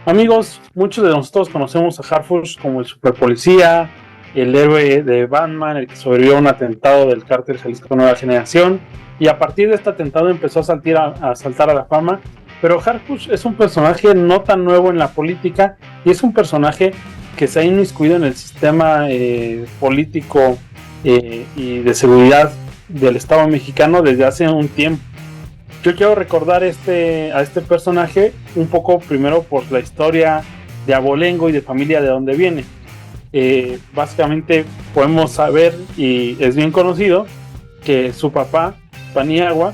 Amigos, muchos de nosotros conocemos a Harfush como el superpolicía, el héroe de Batman, el que sobrevivió a un atentado del cártel Jalisco Nueva Generación, y a partir de este atentado empezó a saltar a la fama. Pero Harfush es un personaje no tan nuevo en la política y es un personaje que se ha inmiscuido en el sistema político y de seguridad del Estado mexicano desde hace un tiempo. Yo quiero recordar a este personaje un poco primero por la historia de Abolengo y de familia de donde viene. Básicamente podemos saber, y es bien conocido, que su papá, Paniagua,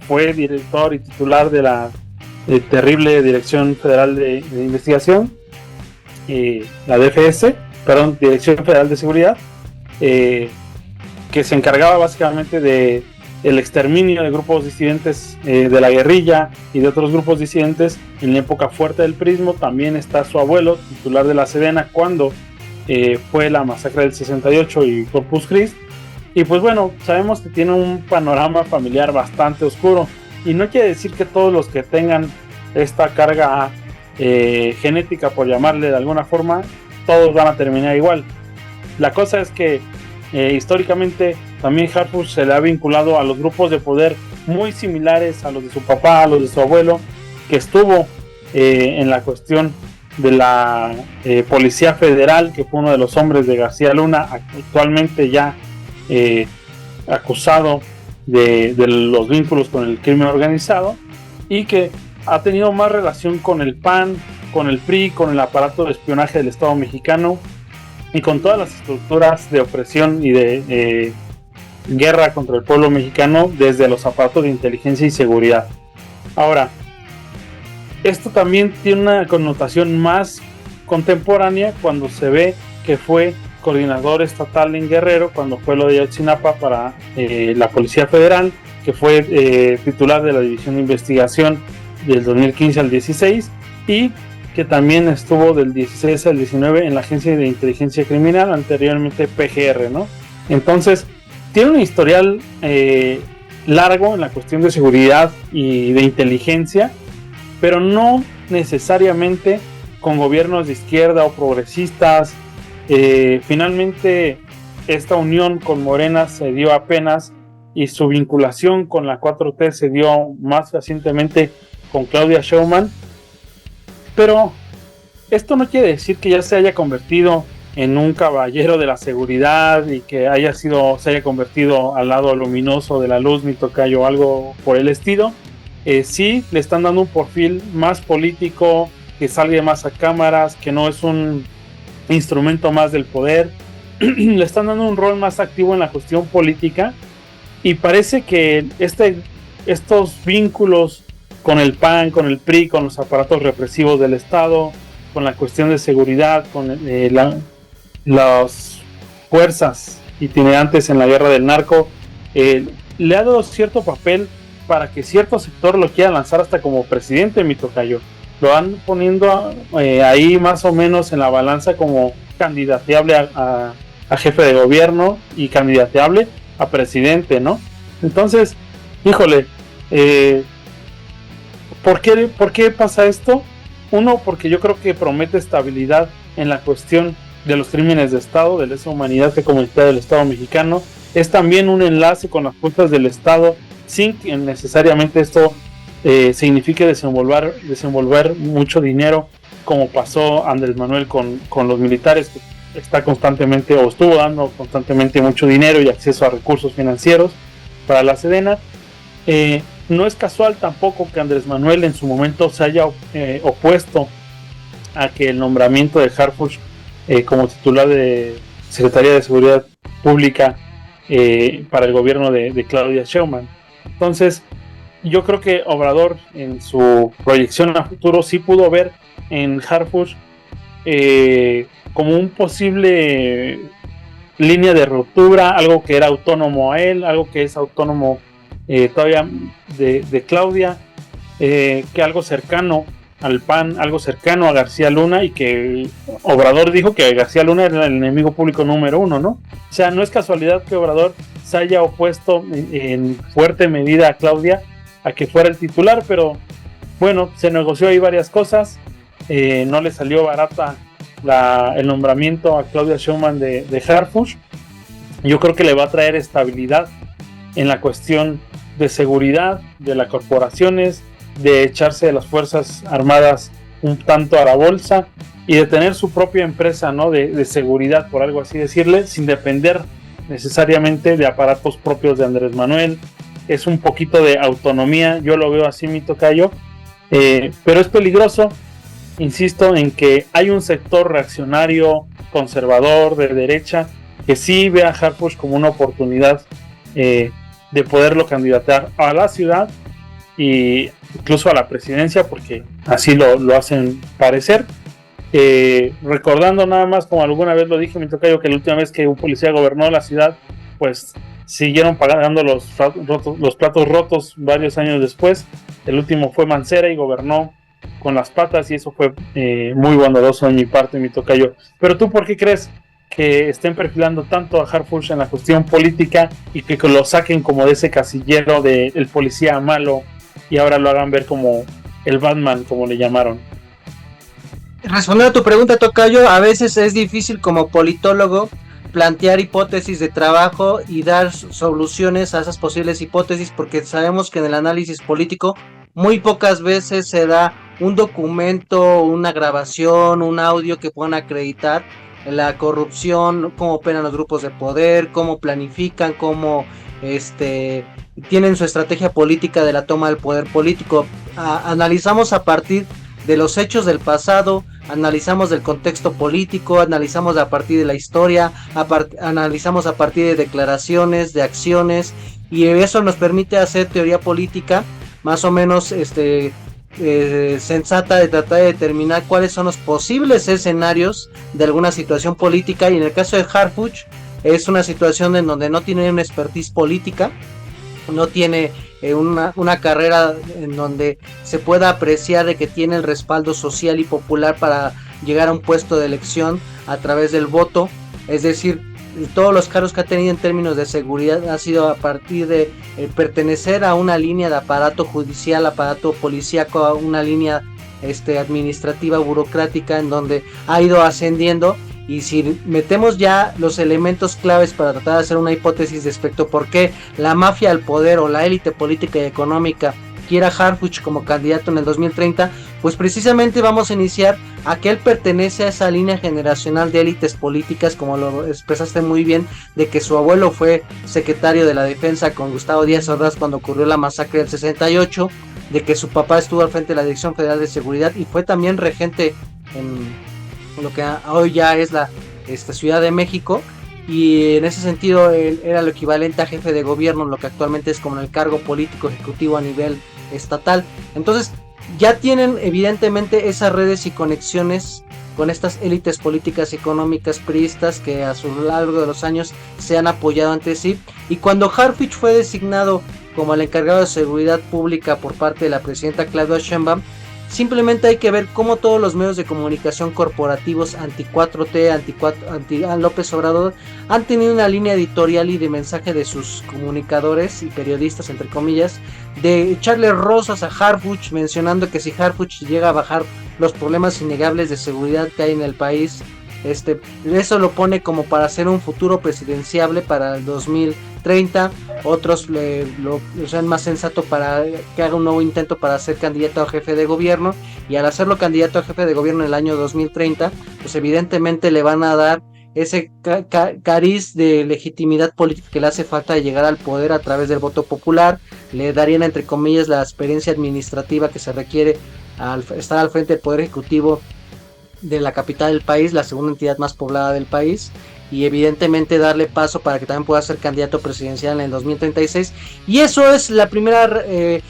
fue director y titular de la terrible Dirección Federal de Investigación, la DFS, perdón, Dirección Federal de Seguridad, que se encargaba básicamente de el exterminio de grupos disidentes de la guerrilla y de otros grupos disidentes en la época fuerte del prismo. También está su abuelo, titular de la Sedena, cuando fue la masacre del 68 y Corpus Christi. Y pues bueno, sabemos que tiene un panorama familiar bastante oscuro, y no quiere decir que todos los que tengan esta carga genética, por llamarle de alguna forma, todos van a terminar igual. La cosa es que históricamente también Harfush se le ha vinculado a los grupos de poder muy similares a los de su papá, a los de su abuelo, que estuvo en la cuestión de la Policía Federal, que fue uno de los hombres de García Luna, actualmente ya acusado de los vínculos con el crimen organizado, y que ha tenido más relación con el PAN, con el PRI, con el aparato de espionaje del Estado mexicano y con todas las estructuras de opresión y de guerra contra el pueblo mexicano desde los aparatos de inteligencia y seguridad. Ahora, esto también tiene una connotación más contemporánea cuando se ve que fue coordinador estatal en Guerrero, cuando fue lo de Ayotzinapa para la Policía Federal, que fue titular de la División de Investigación del 2015 al 16, y que también estuvo del 16 al 19 en la Agencia de Inteligencia Criminal, anteriormente PGR, ¿no? Entonces, tiene un historial largo en la cuestión de seguridad y de inteligencia, pero no necesariamente con gobiernos de izquierda o progresistas. Finalmente, esta unión con Morena se dio apenas, y su vinculación con la 4T se dio más recientemente con Claudia Sheinbaum. Pero esto no quiere decir que ya se haya convertido en un caballero de la seguridad y que se haya convertido al lado luminoso de la luz, ni tocayo o algo por el estilo. Sí le están dando un perfil más político, que salga más a cámaras, que no es un instrumento más del poder. Le están dando un rol más activo en la cuestión política, y parece que estos vínculos con el PAN, con el PRI, con los aparatos represivos del Estado, con la cuestión de seguridad, con las fuerzas itinerantes en la guerra del narco, le ha dado cierto papel para que cierto sector lo quiera lanzar hasta como presidente, mi tocayo. Lo van poniendo ahí más o menos en la balanza como candidateable a jefe de gobierno y candidateable a presidente, ¿no? Entonces, híjole, ¿por qué pasa esto? Uno, porque yo creo que promete estabilidad en la cuestión de los crímenes de Estado, de lesa humanidad que cometió del Estado mexicano. Es también un enlace con las fuerzas del Estado, sin que necesariamente esto signifique desenvolver mucho dinero, como pasó Andrés Manuel con los militares, que está constantemente, o estuvo dando constantemente, mucho dinero y acceso a recursos financieros para la Sedena. No es casual tampoco que Andrés Manuel en su momento se haya opuesto a que el nombramiento de Harfush como titular de Secretaría de Seguridad Pública para el gobierno de Claudia Sheinbaum. Entonces, yo creo que Obrador, en su proyección a futuro, sí pudo ver en Harfush como un posible línea de ruptura, algo que era autónomo a él, algo que es autónomo todavía de Claudia, que algo cercano al PAN, algo cercano a García Luna, y que Obrador dijo que García Luna era el enemigo público número uno, ¿no? O sea, no es casualidad que Obrador se haya opuesto en fuerte medida a Claudia a que fuera el titular, pero Bueno, se negoció ahí varias cosas, no le salió barata el nombramiento a Claudia Sheinbaum de Harfuch. Yo creo que le va a traer estabilidad en la cuestión de seguridad de las corporaciones, de echarse de las Fuerzas Armadas un tanto a la bolsa y de tener su propia empresa, ¿no? de seguridad, por algo así decirle, sin depender necesariamente de aparatos propios de Andrés Manuel. Es un poquito de autonomía, yo lo veo así, mi tocayo, pero es peligroso, insisto, en que hay un sector reaccionario, conservador, de derecha, que sí ve a Harfuch como una oportunidad de poderlo candidatar a la ciudad e incluso a la presidencia, porque así lo hacen parecer. Recordando nada más, como alguna vez lo dije, mi tocayo, que la última vez que un policía gobernó la ciudad, pues siguieron pagando los platos rotos varios años después. El último fue Mancera y gobernó con las patas, y eso fue muy bondadoso de mi parte, mi tocayo. Pero tú, ¿por qué crees que estén perfilando tanto a Harfuch en la cuestión política y que lo saquen como de ese casillero del policía malo y ahora lo hagan ver como el Batman, como le llamaron? Respondiendo a tu pregunta, tocayo, a veces es difícil como politólogo plantear hipótesis de trabajo y dar soluciones a esas posibles hipótesis, porque sabemos que en el análisis político muy pocas veces se da un documento, una grabación, un audio que puedan acreditar la corrupción, cómo operan los grupos de poder, cómo planifican, cómo tienen su estrategia política de la toma del poder político. Analizamos a partir de los hechos del pasado, analizamos del contexto político, analizamos a partir de la historia, analizamos a partir de declaraciones, de acciones, y eso nos permite hacer teoría política más o menos sensata, de tratar de determinar cuáles son los posibles escenarios de alguna situación política. Y en el caso de Harfuch es una situación en donde no tiene una expertise política, no tiene una carrera en donde se pueda apreciar de que tiene el respaldo social y popular para llegar a un puesto de elección a través del voto. Es decir, todos los cargos que ha tenido en términos de seguridad ha sido a partir de pertenecer a una línea de aparato judicial, aparato policíaco, a una línea administrativa, burocrática, en donde ha ido ascendiendo. Y si metemos ya los elementos claves para tratar de hacer una hipótesis respecto a por qué la mafia al poder o la élite política y económica quiera Harfuch como candidato en el 2030, pues precisamente vamos a iniciar a que él pertenece a esa línea generacional de élites políticas, como lo expresaste muy bien, de que su abuelo fue secretario de la defensa con Gustavo Díaz Ordaz cuando ocurrió la masacre del 68, de que su papá estuvo al frente de la Dirección Federal de Seguridad y fue también regente en lo que hoy ya es la Ciudad de México, y en ese sentido él era lo equivalente a jefe de gobierno, lo que actualmente es como el cargo político ejecutivo a nivel estatal. Entonces ya tienen evidentemente esas redes y conexiones con estas élites políticas y económicas priistas que a lo largo de los años se han apoyado entre sí. Y cuando Harfuch fue designado como el encargado de seguridad pública por parte de la presidenta Claudia Sheinbaum, simplemente hay que ver cómo todos los medios de comunicación corporativos anti-4T, anti López Obrador, han tenido una línea editorial y de mensaje de sus comunicadores y periodistas, entre comillas, de echarle rosas a Harfuch, mencionando que si Harfuch llega a bajar los problemas innegables de seguridad que hay en el país, eso lo pone como para hacer un futuro presidenciable para el 2030. Otros lo usan más sensato para que haga un nuevo intento para ser candidato a jefe de gobierno, y al hacerlo candidato a jefe de gobierno en el año 2030, pues evidentemente le van a dar ese cariz de legitimidad política que le hace falta de llegar al poder a través del voto popular. Le darían, entre comillas, la experiencia administrativa que se requiere al estar al frente del poder ejecutivo de la capital del país, la segunda entidad más poblada del país, y evidentemente darle paso para que también pueda ser candidato presidencial en el 2036. Y eso es la primera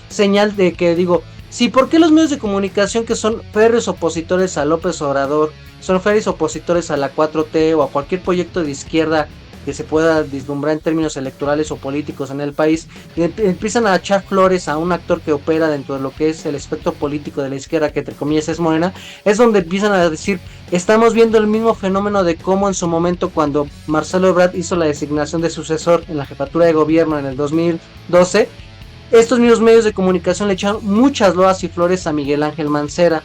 señal de que digo, sí, ¿por qué los medios de comunicación que son férreos opositores a López Obrador, son férreos opositores a la 4T o a cualquier proyecto de izquierda que se pueda vislumbrar en términos electorales o políticos en el país, empiezan a echar flores a un actor que opera dentro de lo que es el espectro político de la izquierda, que entre comillas es Morena? Es donde empiezan a decir, estamos viendo el mismo fenómeno de cómo en su momento, cuando Marcelo Ebrard hizo la designación de sucesor en la jefatura de gobierno en el 2012, Estos mismos medios de comunicación le echaron muchas loas y flores a Miguel Ángel Mancera.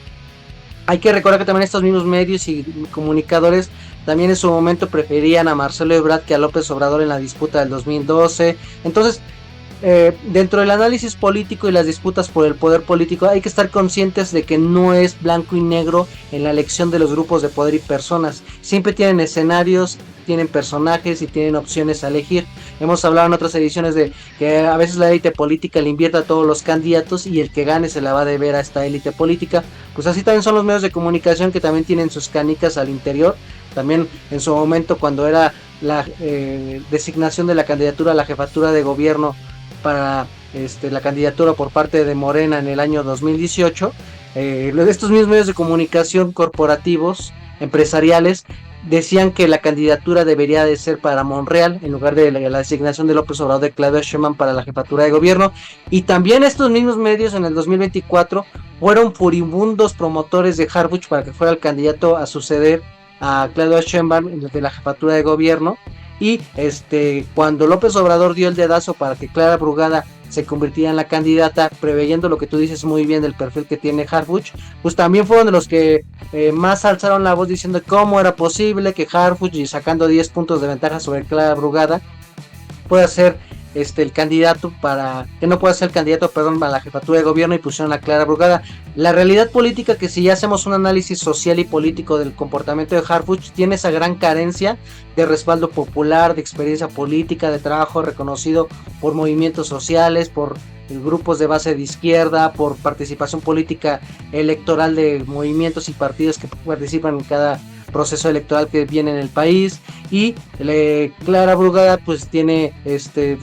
Hay que recordar que también estos mismos medios y comunicadores también en su momento preferían a Marcelo Ebrard que a López Obrador en la disputa del 2012. Entonces, dentro del análisis político y las disputas por el poder político, hay que estar conscientes de que no es blanco y negro en la elección de los grupos de poder y personas. Siempre tienen escenarios, tienen personajes y tienen opciones a elegir. Hemos hablado en otras ediciones de que a veces la élite política le invierte a todos los candidatos y el que gane se la va a deber a esta élite política. Pues así también son los medios de comunicación, que también tienen sus canicas al interior. También en su momento, cuando era la designación de la candidatura a la jefatura de gobierno para la candidatura por parte de Morena en el año 2018, estos mismos medios de comunicación corporativos, empresariales, decían que la candidatura debería de ser para Monreal en lugar de la designación de López Obrador de Claudia Sheinbaum para la jefatura de gobierno. Y también estos mismos medios en el 2024 fueron furibundos promotores de Harfuch para que fuera el candidato a suceder a Claudia Sheinbaum de la jefatura de gobierno. Y cuando López Obrador dio el dedazo para que Clara Brugada se convirtiera en la candidata, preveyendo lo que tú dices muy bien del perfil que tiene Harfuch, pues también fueron de los que más alzaron la voz diciendo cómo era posible que Harfuch, y sacando 10 puntos de ventaja sobre Clara Brugada, pueda ser el candidato para que no pueda ser el candidato, perdón, para la jefatura de gobierno, y pusieron a Clara Brugada. La realidad política, que si ya hacemos un análisis social y político del comportamiento de Harfuch, tiene esa gran carencia de respaldo popular, de experiencia política, de trabajo reconocido por movimientos sociales, por grupos de base de izquierda, por participación política electoral de movimientos y partidos que participan en cada proceso electoral que viene en el país. Y Clara Brugada pues tiene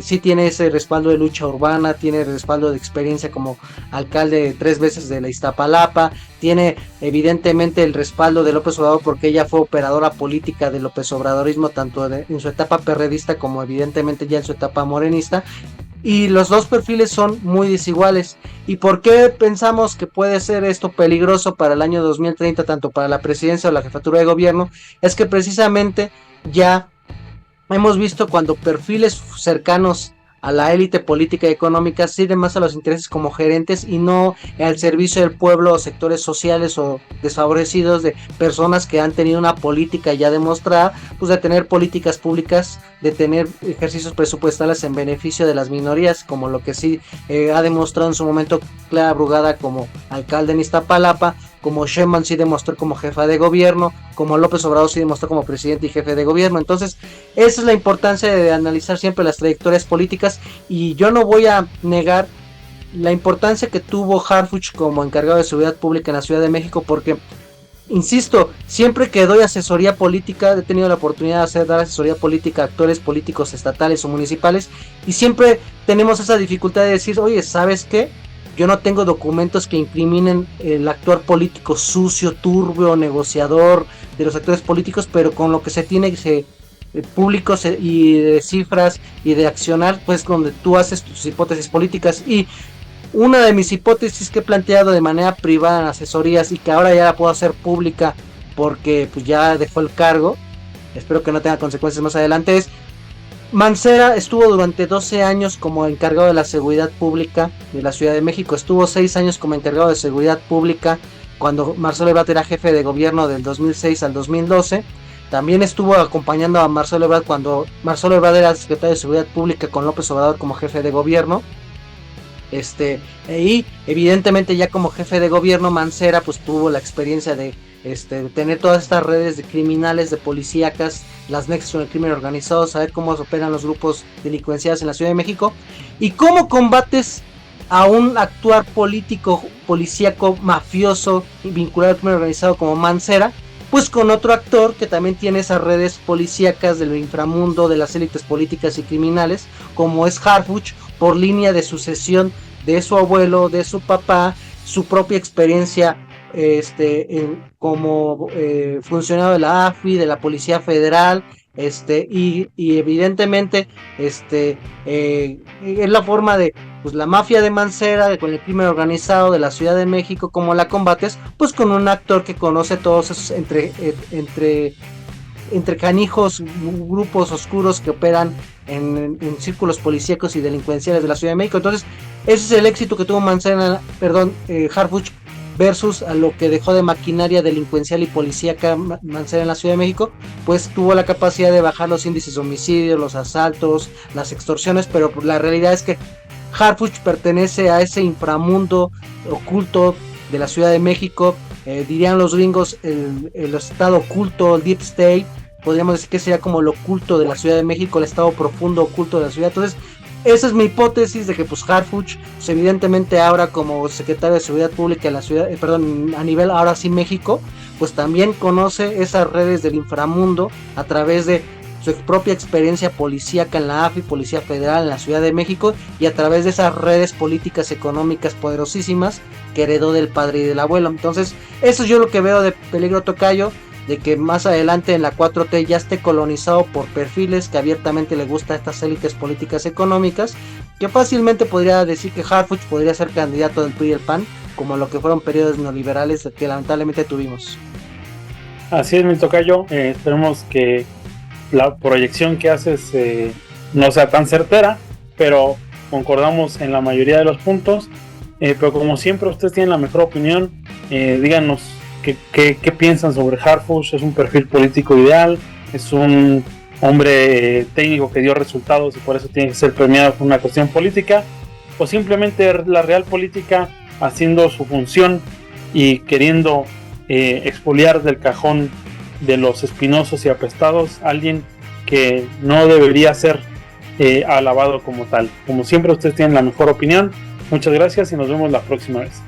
sí tiene ese respaldo de lucha urbana, tiene respaldo de experiencia como alcalde 3 veces de la Iztapalapa, tiene evidentemente el respaldo de López Obrador porque ella fue operadora política del López Obradorismo tanto en su etapa perredista como evidentemente ya en su etapa morenista. Y los dos perfiles son muy desiguales. ¿Y por qué pensamos que puede ser esto peligroso para el año 2030, tanto para la presidencia o la jefatura de gobierno? Es que precisamente ya hemos visto cuando perfiles cercanos a la élite política y económica sirven más a los intereses como gerentes y no al servicio del pueblo o sectores sociales o desfavorecidos de personas que han tenido una política ya demostrada, pues de tener políticas públicas, de tener ejercicios presupuestales en beneficio de las minorías, como lo que sí ha demostrado en su momento Clara Brugada como alcalde en Iztapalapa, como Sheinbaum sí demostró como jefa de gobierno, como López Obrador sí demostró como presidente y jefe de gobierno. Entonces, esa es la importancia de analizar siempre las trayectorias políticas, y yo no voy a negar la importancia que tuvo Harfuch como encargado de seguridad pública en la Ciudad de México, porque, insisto, siempre que doy asesoría política, he tenido la oportunidad de dar asesoría política a actores políticos estatales o municipales, y siempre tenemos esa dificultad de decir, oye, ¿sabes qué? Yo no tengo documentos que incriminen el actuar político sucio, turbio, negociador de los actores políticos, pero con lo que se tiene públicos y de cifras y de accionar, pues donde tú haces tus hipótesis políticas. Y una de mis hipótesis que he planteado de manera privada en asesorías y que ahora ya la puedo hacer pública porque pues ya dejó el cargo, espero que no tenga consecuencias más adelante, es: Mancera estuvo durante 12 años como encargado de la seguridad pública de la Ciudad de México, estuvo 6 años como encargado de seguridad pública cuando Marcelo Ebrard era jefe de gobierno del 2006 al 2012, también estuvo acompañando a Marcelo Ebrard cuando Marcelo Ebrard era secretario de seguridad pública con López Obrador como jefe de gobierno. Y evidentemente ya como jefe de gobierno Mancera pues tuvo la experiencia de tener todas estas redes de criminales, de policíacas, las nexos con el crimen organizado, saber cómo operan los grupos delincuenciales en la Ciudad de México y cómo combates a un actuar político, policíaco, mafioso y vinculado al crimen organizado como Mancera, pues con otro actor que también tiene esas redes policíacas del inframundo, de las élites políticas y criminales, como es Harfuch, por línea de sucesión de su abuelo, de su papá, su propia experiencia como funcionario de la AFI, de la Policía Federal, y evidentemente es la forma de pues la mafia de Mancera, con el crimen organizado de la Ciudad de México, como la combates, pues con un actor que conoce todos esos entre canijos grupos oscuros que operan en círculos policíacos y delincuenciales de la Ciudad de México. Entonces, ese es el éxito que tuvo Harfuch versus a lo que dejó de maquinaria delincuencial y policíaca Mancera en la Ciudad de México, pues tuvo la capacidad de bajar los índices de homicidios, los asaltos, las extorsiones, pero la realidad es que Harfuch pertenece a ese inframundo oculto de la Ciudad de México, dirían los gringos, el estado oculto, el deep state, podríamos decir que sería como lo oculto de la Ciudad de México, el estado profundo oculto de la ciudad. Entonces, esa es mi hipótesis de que pues Harfuch, pues, evidentemente ahora como secretario de Seguridad Pública en la ciudad, a nivel ahora sí México, pues también conoce esas redes del inframundo a través de su propia experiencia policíaca en la AFI, Policía Federal en la Ciudad de México, y a través de esas redes políticas económicas poderosísimas que heredó del padre y del abuelo. Entonces, eso es yo lo que veo de peligro, tocayo, de que más adelante en la 4T ya esté colonizado por perfiles que abiertamente le gusta a estas élites políticas económicas, que fácilmente podría decir que Harfuch podría ser candidato del PRI y el PAN, como lo que fueron periodos neoliberales que lamentablemente tuvimos. Así es, mi tocayo. Esperemos que la proyección que haces no sea tan certera, pero concordamos en la mayoría de los puntos. Pero como siempre, ustedes tienen la mejor opinión. Díganos qué piensan sobre Harfuch. ¿Es un perfil político ideal? ¿Es un hombre técnico que dio resultados y por eso tiene que ser premiado por una cuestión política? ¿O simplemente la real política haciendo su función y queriendo expoliar del cajón de los espinosos y apestados alguien que no debería ser alabado como tal? Como siempre, ustedes tienen la mejor opinión. Muchas gracias y nos vemos la próxima vez.